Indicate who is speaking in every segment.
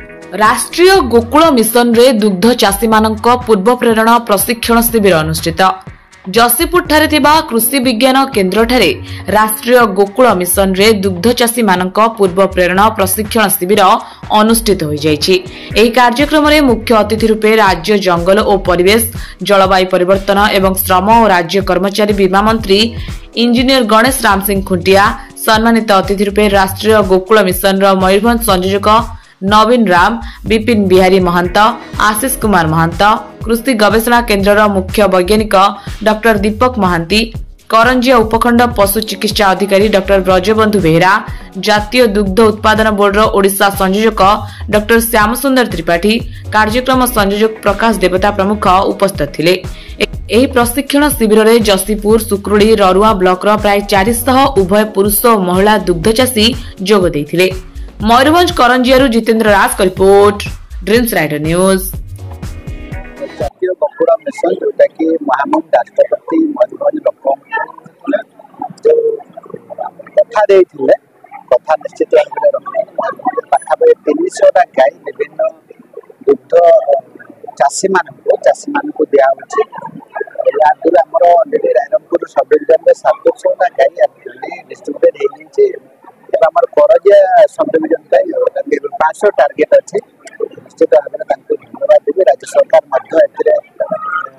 Speaker 1: राष्ट्रीय गोकुल मिशन रे दुग्ध चाषी मानक पूर्व प्रेरण प्रशिक्षण शिविर अनुष्ठित। जसीपुर ठारे थिबा कृषि विज्ञान केन्द्र ठारे राष्ट्रीय गोकुल मिशन रे दुग्ध चाषी मानक पूर्व प्रेरण प्रशिक्षण शिविर अनुष्ठित होई जायछि। एही कार्यक्रम रे मुख्य अतिथि रूपे राज्य जंगल और परिवेश जलवायु परिवर्तन एवं श्रम और राज्य कर्मचारी बीमा मंत्री इंजीनियर गणेश राम सिंह खुंटिया, सम्मानित अतिथि रूपे राष्ट्रीय गोकुल मिशन रो मयूरभंज संयोजक नवीन राम, विपिन बिहारी महंत, आशीष कुमार महंत, कृषि गवेषणा केन्द्र मुख्य वैज्ञानिक डॉक्टर दीपक महांती, करंजिया उपखंड पशु चिकित्सा अधिकारी डॉक्टर ब्रजबंधु बेहरा, जातीय दुग्ध उत्पादन बोर्ड ओडिशा संयोजक डॉक्टर श्याम सुंदर त्रिपाठी, कार्यक्रम संयोजक प्रकाश देवता प्रमुख उपस्थित थिले। एही प्रशिक्षण शिविर रे जसीपुर, सुक्रुड़ी, ररुआ ब्लॉक रो प्राय 400 उभय पुरुष और महिला दुग्ध चाषी जोग देथिले। मयूरभंज करंजिया जितेंद्र राज का रिपोर्ट, ड्रीम्स राइडर न्यूज।
Speaker 2: जातीय गोकुल मिशन जोटा कि महामहिम राष्ट्रपति मयूरभंज लोक जो कथा देथिले कथा निश्चित भाव में पाखापाखि 300टा गाय विभिन्न दुग्ध चाषी मान को दिया आगुरी आमर ऑलरेडी रायरंगपुर सब डिविजन में 700टा गाय डिस्ट्रीब्यूटेड हो करजिया सब डिविजन 500 टार्गेट अच्छे। निश्चित भाव में धन्यवाद देवी। राज्य सरकार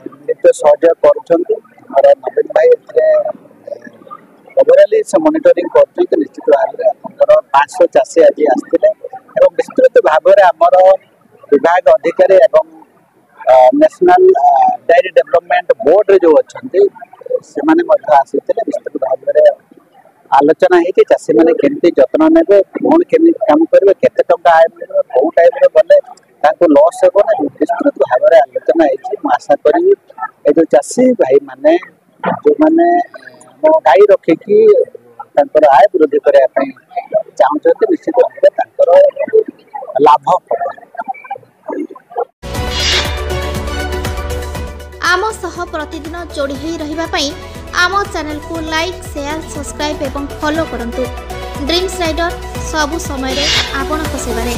Speaker 2: मिलित सहयोग कर नवीन भाई ओवराली से मॉनिटरिंग कर निश्चित भाव में 500 चाषी आज आसते विस्तृत भाव में आमर विभाग अधिकारी एवं नेशनल डायरी डेवलपमेंट बोर्ड जो अच्छा से आसते विस्तृत भाव में आलोचना है चाषी मैंने केमती जत्न ने कौन केमी काम करेंगे केते टंका आय मिले कौ टाइम गले लॉस हे ना विस्तृत भाव में आलोचना है। आशा करी ये जो चाषी भाई मैंने जो मैंने गाई रखिकी आय वृद्धि करने चाहते निश्चित भाव में लाभ
Speaker 3: आम सह प्रतिदिन जोड़ी होई रहिबा पई आम चैनल को लाइक, शेयर, सब्सक्राइब एवं फॉलो करंतु। ड्रीम्स राइडर सबु समय रे आपन को सेवा रे।